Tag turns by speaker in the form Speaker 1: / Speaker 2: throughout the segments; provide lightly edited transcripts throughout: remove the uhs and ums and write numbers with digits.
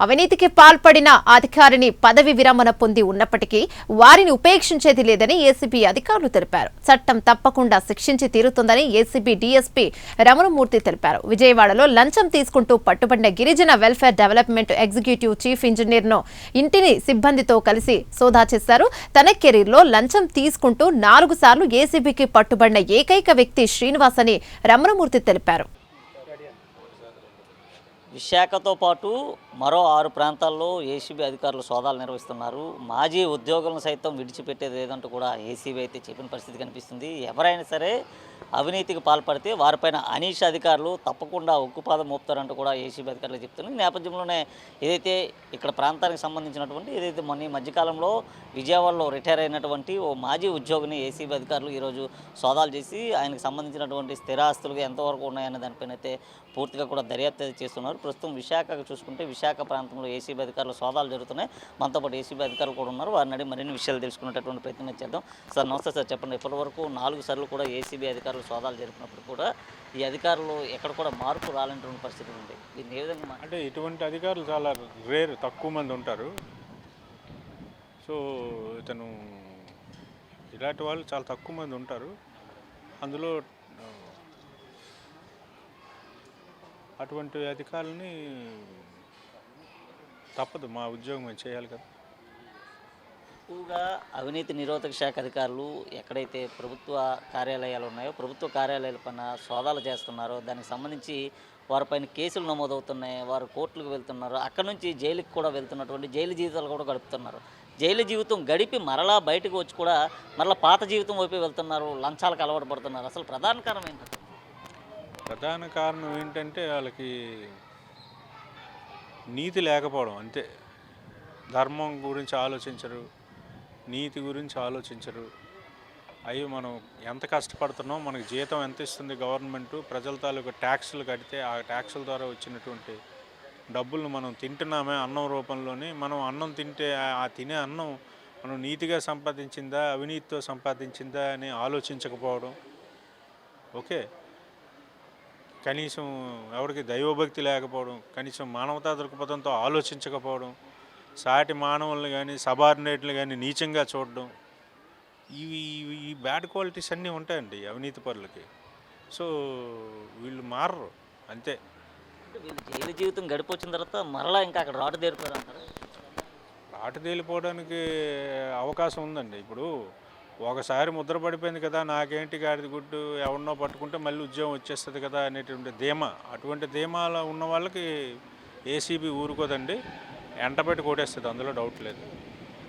Speaker 1: అవినీతికి పాల్పడిన అధికారిని పదవి విరమణ పొంది ఉన్నప్పటికీ వారిని ఉపేక్షించేది లేదని ఏసీబీ అధికారులు తెలిపారు. చట్టం తప్పకుండా శిక్షించి తీరుతుందని ఏసీబీ డీఎస్పీ రమణమూర్తి తెలిపారు. విజయవాడలో లంచం తీసుకుంటూ పట్టుబడిన గిరిజన వెల్ఫేర్ డెవలప్మెంట్ ఎగ్జిక్యూటివ్ చీఫ్ ఇంజనీర్ను ఇంటిని సిబ్బందితో కలిసి సోదా చేశారు. తన కెరీర్లో లంచం తీసుకుంటూ 4 సార్లు ఏసీబీకి పట్టుబడిన ఏకైక వ్యక్తి శ్రీనివాస్ అని రమణమూర్తి తెలిపారు.
Speaker 2: విశాఖతో పాటు మరో 6 ప్రాంతాల్లో ఏసీబీ అధికారులు సోదాలు నిర్వహిస్తున్నారు. మాజీ ఉద్యోగులను సైతం విడిచిపెట్టేది లేదంటూ కూడా ఏసీబీ అయితే చెప్పిన పరిస్థితి కనిపిస్తుంది. ఎవరైనా సరే అవినీతికి పాల్పడితే వారిపైన అనీష అధికారులు తప్పకుండా ఉక్కుపాదం మోపుతారంటూ కూడా ఏసీబీ అధికారులు చెప్తున్నారు. ఈ నేపథ్యంలోనే ఏదైతే ఇక్కడ ప్రాంతానికి సంబంధించినటువంటి ఏదైతే మొన్న ఈ మధ్యకాలంలో విజయవాడలో రిటైర్ అయినటువంటి ఓ మాజీ ఉద్యోగిని ఏసీబీ అధికారులు ఈరోజు సోదాలు చేసి ఆయనకు సంబంధించినటువంటి స్థిరాస్తులుగా ఎంతవరకు ఉన్నాయనే దానిపైన అయితే పూర్తిగా కూడా దర్యాప్తు చేస్తున్నారు. ప్రస్తుతం విశాఖకు చూసుకుంటే విశాఖ ప్రాంతంలో ఏసీబీ అధికారులు సోదాలు జరుగుతున్నాయి. మనతో పాటు ఏసీబీ అధికారులు కూడా ఉన్నారు. వారిని అడిగి మరిన్ని విషయాలు తెలుసుకునేటటువంటి ప్రయత్నం చేద్దాం. సార్ నమస్తే సార్, చెప్పండి. ఇప్పటివరకు 4 సార్లు కూడా ఏసీబీ అధికారులు సోదాలు జరిపినప్పుడు కూడా ఈ అధికారులు ఎక్కడ కూడా మార్పు రాలేనటువంటి పరిస్థితి ఉంది. దీన్ని ఏ విధంగా
Speaker 3: అంటే ఇటువంటి అధికారులు చాలా రేర్, తక్కువ మంది ఉంటారు. సో ఇతను ఇలాంటి వాళ్ళు చాలా తక్కువ మంది ఉంటారు. అందులో అటువంటి అధికారులని తప్పదు, మా ఉద్యోగం మేము చేయాలి కదా.
Speaker 2: ఎక్కువగా అవినీతి నిరోధక శాఖ అధికారులు ఎక్కడైతే ప్రభుత్వ కార్యాలయాలు ఉన్నాయో ప్రభుత్వ కార్యాలయాల పైన సోదాలు చేస్తున్నారో దానికి సంబంధించి వారిపైన కేసులు నమోదవుతున్నాయి. వారు కోర్టులకు వెళ్తున్నారు. అక్కడ నుంచి జైలుకి కూడా వెళ్తున్నటువంటి జైలు జీవితాలు కూడా గడుపుతున్నారు. జైలు జీవితం గడిపి మరలా బయటకు వచ్చి కూడా మరలా పాత జీవితం వైపు వెళ్తున్నారు. లంచాలకు అలవాటు పడుతున్నారు. అసలు ప్రధాన కారణం ఏంటంటే
Speaker 3: ప్రధాన కారణం ఏంటంటే వాళ్ళకి నీతి లేకపోవడం అంతే. ధర్మం గురించి ఆలోచించరు, నీతి గురించి ఆలోచించరు. అయ్యి మనం ఎంత కష్టపడుతున్నాం, మనకి జీతం ఎంత ఇస్తుంది గవర్నమెంటు, ప్రజల తాలూకు ట్యాక్సులు కడితే ఆ ట్యాక్సుల ద్వారా వచ్చినటువంటి డబ్బులను మనం తింటున్నామే అన్నం రూపంలోని. మనం అన్నం తింటే ఆ తినే అన్నం మనం నీతిగా సంపాదించిందా అవినీతితో సంపాదించిందా అని ఆలోచించకపోవడం. ఓకే, కనీసం ఎవరికి దైవభక్తి లేకపోవడం, కనీసం మానవతా దృక్పథంతో ఆలోచించకపోవడం, సాటి మానవులను కానీ సబార్డినేట్లు కానీ నీచంగా చూడడం, ఈ బ్యాడ్ క్వాలిటీస్ అన్నీ ఉంటాయండి అవినీతి పరులకి. సో వీళ్ళు మారరు అంతే.
Speaker 2: వీళ్ళు జైలు జీవితం గడిపొచ్చిన తర్వాత మరలా ఇంకా అక్కడ రాటు దేరుతారు అంటారు.
Speaker 3: రాటు తేలిపోవడానికి అవకాశం ఉందండి. ఇప్పుడు ఒకసారి ముద్ర పడిపోయింది కదా, నాకేంటి గాడిద గుడ్డు, ఎవరినో పట్టుకుంటే మళ్ళీ ఉద్యోగం వచ్చేస్తుంది కదా అనేటువంటి ధీమా, అటువంటి ధీమాలో ఉన్న వాళ్ళకి ఏసీబీ ఊరుకోదండి, ఎంటపెట్టి కొట్టేస్తుంది, అందులో డౌట్ లేదు.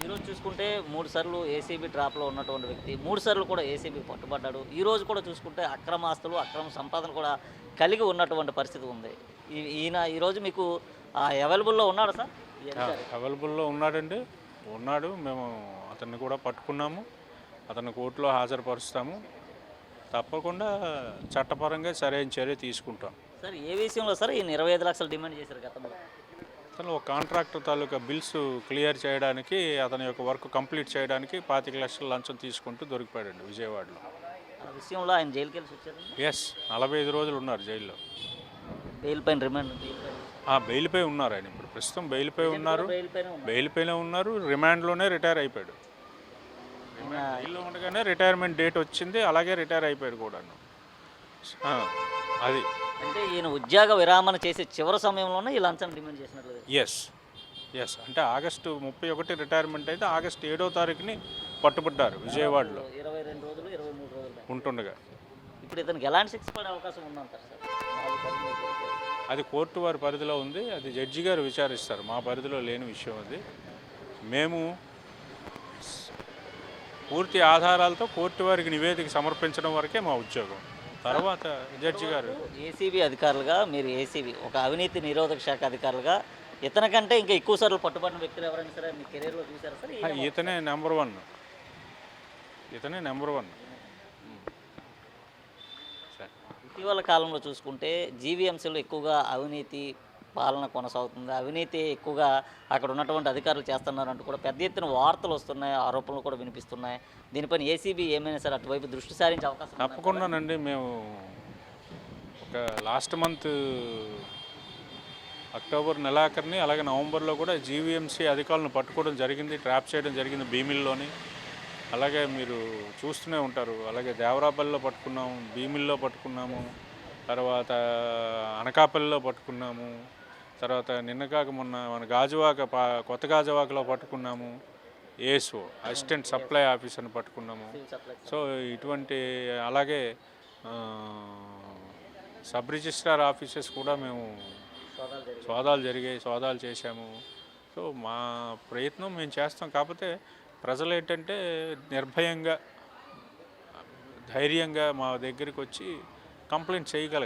Speaker 2: ఈరోజు చూసుకుంటే 3 సార్లు ఏసీబీ ట్రాప్లో ఉన్నటువంటి వ్యక్తి 3 సార్లు కూడా ఏసీబీ పట్టుబడ్డాడు. ఈరోజు కూడా చూసుకుంటే అక్రమ ఆస్తులు అక్రమ సంపాదన కూడా కలిగి ఉన్నటువంటి పరిస్థితి ఉంది. ఈయన ఈరోజు మీకు అవైలబుల్లో ఉన్నాడు సార్?
Speaker 3: అవైలబుల్లో ఉన్నాడండి, ఉన్నాడు. మేము అతన్ని కూడా పట్టుకున్నాము, అతన్ని కోర్టులో హాజరుపరుస్తాము. తప్పకుండా చట్టపరంగా సరైన చర్య తీసుకుంటాం.
Speaker 2: సార్ ఏ విషయంలో సార్ ఈయన 25 లక్షలు డిమాండ్ చేశారు గతంలో?
Speaker 3: అతను ఒక కాంట్రాక్టర్ తాలూకా బిల్స్ క్లియర్ చేయడానికి, అతని యొక్క వర్క్ కంప్లీట్ చేయడానికి 25 లక్షల లంచం తీసుకుంటూ దొరికిపోయాడండి విజయవాడలో.
Speaker 2: ఆ విషయంలో ఆయన జైలుకి వెళ్ళి వచ్చారు.
Speaker 3: ఎస్, 45 రోజులు ఉన్నారు జైల్లో.
Speaker 2: బెయిల్ పైన రిమాండ్
Speaker 3: బెయిల్పై ఉన్నారు ఆయన. ఇప్పుడు ప్రస్తుతం బెయిల్పై ఉన్నారు, బెయిల్పైనే ఉన్నారు. రిమాండ్లోనే రిటైర్ అయిపోయాడు. జైల్లో ఉండగానే రిటైర్మెంట్ డేట్ వచ్చింది, అలాగే రిటైర్ అయిపోయాడు కూడా. అది
Speaker 2: అంటే ఈయన ఉద్యోగ విరామణ చేసే చివరి సమయంలోనే ఈ లంచం డిమాండ్ చేసినట్లు.
Speaker 3: ఎస్ అంటే ఆగస్టు 31 రిటైర్మెంట్ అయితే ఆగస్టు 7వ తారీఖుని పట్టుబడ్డారు విజయవాడలో.
Speaker 2: 22 రోజులు 23 రోజులు
Speaker 3: ఉంటుండగా.
Speaker 2: ఇప్పుడు ఇతనికి ఎలాంటి శిక్ష పడే అవకాశం ఉందంటారు సార్?
Speaker 3: అది కోర్టు వారి పరిధిలో ఉంది, అది జడ్జి గారు విచారిస్తారు. మా పరిధిలో లేని విషయం అది. మేము పూర్తి ఆధారాలతో కోర్టు వారికి నివేదిక సమర్పించడం వరకే మా ఉద్యోగం. తర్వాత జడ్జి గారు
Speaker 2: ఏసీబీ అధికారులుగా మీరు ఏసీబీ ఒక అవినీతి నిరోధక శాఖ అధికారులుగా ఇతనికంటే ఇంకా ఎక్కువ సార్లు పట్టుబడిన వ్యక్తులు ఎవరైనా సరే మీ కెరీర్లో చూసారా సార్?
Speaker 3: ఇతనే నెంబర్ 1.
Speaker 2: ఇటీవల కాలంలో చూసుకుంటే జీవీఎంసీలో ఎక్కువగా అవినీతి పాలన కొనసాగుతుంది. అవినీతి ఎక్కువగా అక్కడ ఉన్నటువంటి అధికారులు చేస్తున్నారంటూ కూడా పెద్ద ఎత్తున వార్తలు వస్తున్నాయి, ఆరోపణలు కూడా వినిపిస్తున్నాయి. దీనిపైన ఏసీబీ ఏమైనా సరే అటువైపు దృష్టి సారించే అవకాశం?
Speaker 3: తప్పకుండానండి. మేము ఒక లాస్ట్ మంత్ అక్టోబర్ నెలాఖరిని అలాగే నవంబర్లో కూడా జీవీఎంసీ అధికారులను పట్టుకోవడం జరిగింది, ట్రాప్ చేయడం జరిగింది భీమిల్లోని. అలాగే మీరు చూస్తూనే ఉంటారు. అలాగే దేవరాపల్లిలో పట్టుకున్నాము, భీమిల్లో పట్టుకున్నాము, తర్వాత అనకాపల్లిలో పట్టుకున్నాము, తర్వాత నిన్న కాక మొన్న మన కొత్త గాజువాకలో పట్టుకున్నాము. ఏఎస్ఓ అసిస్టెంట్ సప్లై ఆఫీసర్ని పట్టుకున్నాము. సో ఇటువంటి అలాగే సబ్ రిజిస్ట్రార్ ఆఫీసెస్ కూడా మేము సోదాలు చేశాము. సో మా ప్రయత్నం మేము చేస్తాం. కాకపోతే ప్రజలు ఏంటంటే నిర్భయంగా ధైర్యంగా మా దగ్గరికి వచ్చి కంప్లైంట్ చేయగలగాలి.